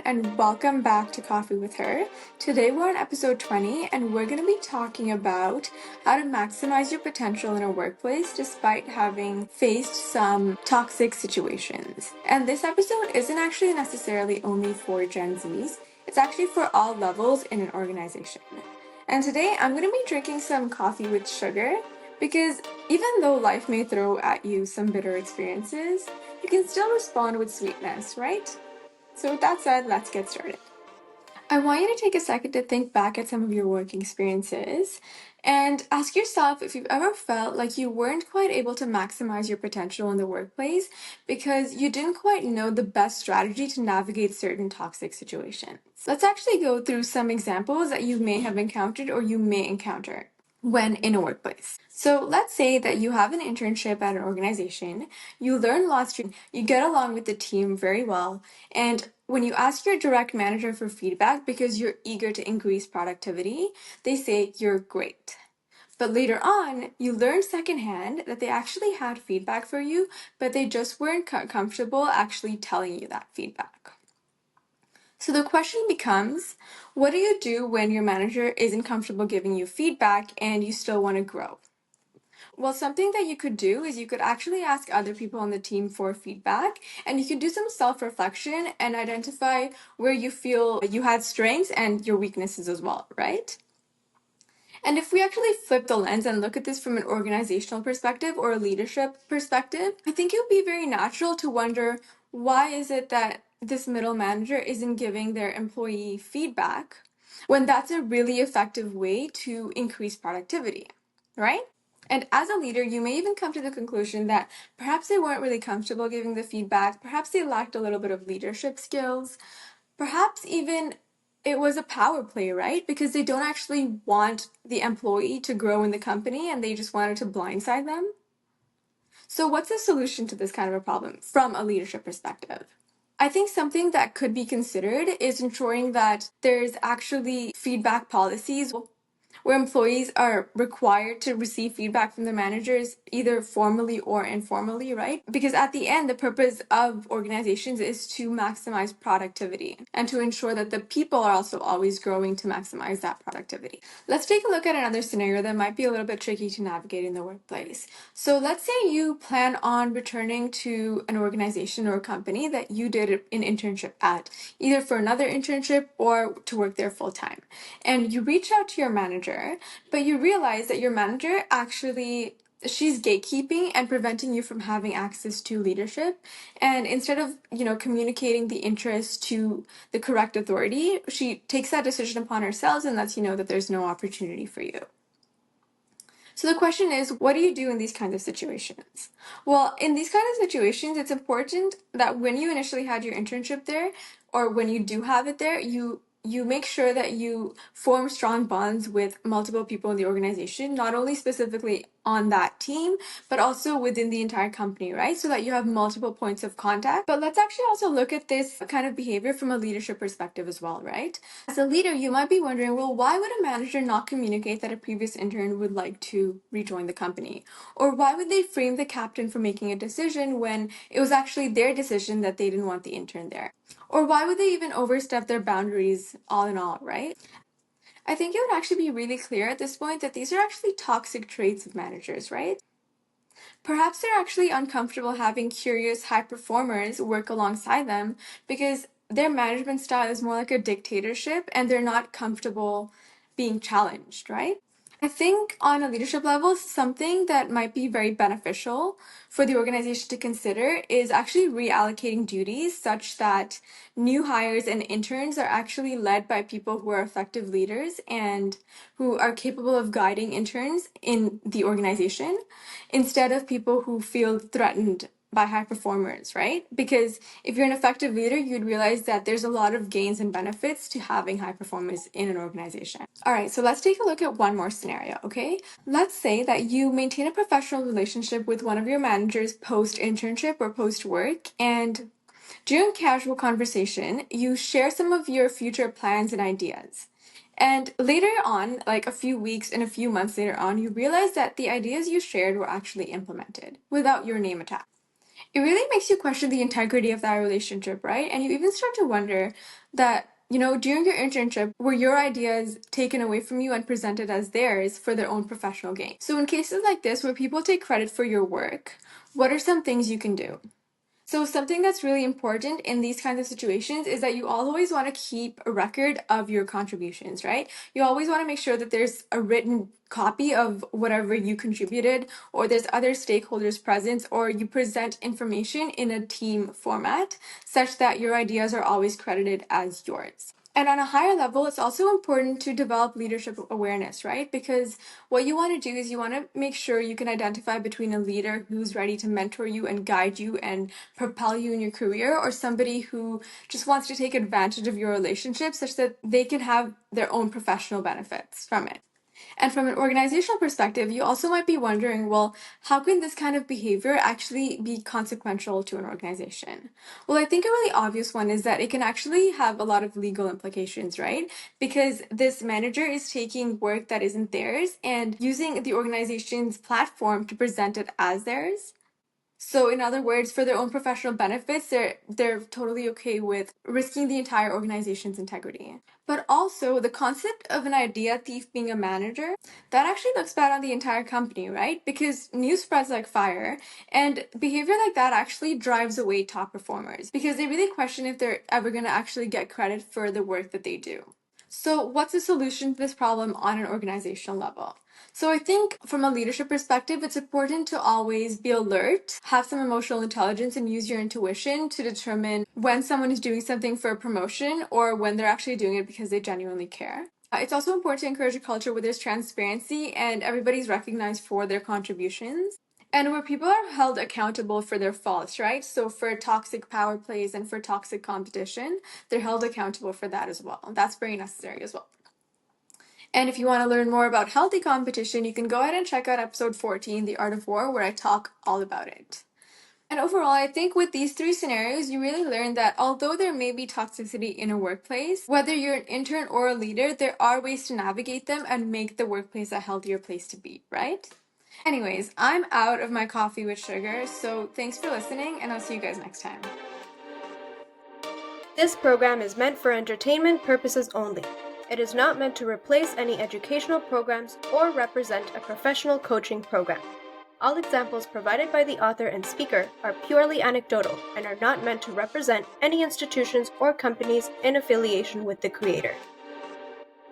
and welcome back to Coffee with Her. Today we're on episode 20, and we're going to be talking about how to maximize your potential in a workplace despite having faced some toxic situations. And this episode isn't actually necessarily only for Gen Zs, it's actually for all levels in an organization. And today I'm going to be drinking some coffee with sugar because even though life may throw at you some bitter experiences, you can still respond with sweetness, right? So with that said, let's get started. I want you to take a second to think back at some of your work experiences and ask yourself if you've ever felt like you weren't quite able to maximize your potential in the workplace because you didn't quite know the best strategy to navigate certain toxic situations. Let's actually go through some examples that you may have encountered or you may encounter when in a workplace. So let's say that you have an internship at an organization, you learn lots, you get along with the team very well, and when you ask your direct manager for feedback because you're eager to increase productivity, they say you're great. But later on, you learn secondhand that they actually had feedback for you, but they just weren't comfortable actually telling you that feedback. So the question becomes, what do you do when your manager isn't comfortable giving you feedback and you still want to grow? Well, something that you could do is you could actually ask other people on the team for feedback, and you could do some self-reflection and identify where you feel you had strengths and your weaknesses as well, right? And if we actually flip the lens and look at this from an organizational perspective or a leadership perspective, I think it would be very natural to wonder, why is it that this middle manager isn't giving their employee feedback when that's a really effective way to increase productivity, right? And as a leader, you may even come to the conclusion that perhaps they weren't really comfortable giving the feedback, perhaps they lacked a little bit of leadership skills, perhaps even it was a power play, right? Because they don't actually want the employee to grow in the company and they just wanted to blindside them. So what's the solution to this kind of a problem from a leadership perspective? I think something that could be considered is ensuring that there's actually feedback policies where employees are required to receive feedback from their managers, either formally or informally, right? Because at the end, the purpose of organizations is to maximize productivity and to ensure that the people are also always growing to maximize that productivity. Let's take a look at another scenario that might be a little bit tricky to navigate in the workplace. So let's say you plan on returning to an organization or a company that you did an internship at, either for another internship or to work there full time. And you reach out to your manager, but you realize that your manager actually, she's gatekeeping and preventing you from having access to leadership. And instead of, communicating the interest to the correct authority, she takes that decision upon herself and lets you know that there's no opportunity for you. So the question is, what do you do in these kinds of situations? Well, in these kinds of situations, it's important that when you initially had your internship there, or when you do have it there, you make sure that you form strong bonds with multiple people in the organization, not only specifically on that team, but also within the entire company, right? So that you have multiple points of contact. But let's actually also look at this kind of behavior from a leadership perspective as well, right? As a leader, you might be wondering, well, why would a manager not communicate that a previous intern would like to rejoin the company? Or why would they frame the captain for making a decision when it was actually their decision that they didn't want the intern there? Or why would they even overstep their boundaries all in all, right? I think it would actually be really clear at this point that these are actually toxic traits of managers, right? Perhaps they're actually uncomfortable having curious high performers work alongside them because their management style is more like a dictatorship and they're not comfortable being challenged, right? I think on a leadership level, something that might be very beneficial for the organization to consider is actually reallocating duties such that new hires and interns are actually led by people who are effective leaders and who are capable of guiding interns in the organization instead of people who feel threatened by high performers, right? Because if you're an effective leader, you'd realize that there's a lot of gains and benefits to having high performers in an organization. All right, so let's take a look at one more scenario, okay? Let's say that you maintain a professional relationship with one of your managers post-internship or post-work, and during casual conversation, you share some of your future plans and ideas. And later on, like a few weeks and a few months later on, you realize that the ideas you shared were actually implemented without your name attached. it really makes you question the integrity of that relationship, right? And you even start to wonder that, during your internship, were your ideas taken away from you and presented as theirs for their own professional gain? So, in cases like this where people take credit for your work, what are some things you can do? So, something that's really important in these kinds of situations is that you always want to keep a record of your contributions, right? You always want to make sure that there's a written copy of whatever you contributed, or there's other stakeholders present, or you present information in a team format such that your ideas are always credited as yours. And on a higher level, it's also important to develop leadership awareness, right? Because what you want to do is you want to make sure you can identify between a leader who's ready to mentor you and guide you and propel you in your career, or somebody who just wants to take advantage of your relationship such that they can have their own professional benefits from it. And from an organizational perspective, you also might be wondering, well, how can this kind of behavior actually be consequential to an organization? Well, I think a really obvious one is that it can actually have a lot of legal implications, right? Because this manager is taking work that isn't theirs and using the organization's platform to present it as theirs. So, in other words, for their own professional benefits, they're totally okay with risking the entire organization's integrity. But also, the concept of an idea thief being a manager, that actually looks bad on the entire company, right? Because news spreads like fire, and behavior like that actually drives away top performers because they really question if they're ever going to actually get credit for the work that they do. So, what's the solution to this problem on an organizational level? So I think from a leadership perspective, it's important to always be alert, have some emotional intelligence, and use your intuition to determine when someone is doing something for a promotion or when they're actually doing it because they genuinely care. It's also important to encourage a culture where there's transparency and everybody's recognized for their contributions, and where people are held accountable for their faults, right? So for toxic power plays and for toxic competition, they're held accountable for that as well. That's very necessary as well. And if you want to learn more about healthy competition, you can go ahead and check out episode 14, The Art of War, where I talk all about it. And overall, I think with these three scenarios, you really learn that although there may be toxicity in a workplace, whether you're an intern or a leader, there are ways to navigate them and make the workplace a healthier place to be, right? Anyways, I'm out of my coffee with sugar, so thanks for listening, and I'll see you guys next time. This program is meant for entertainment purposes only. It is not meant to replace any educational programs or represent a professional coaching program. All examples provided by the author and speaker are purely anecdotal and are not meant to represent any institutions or companies in affiliation with the creator.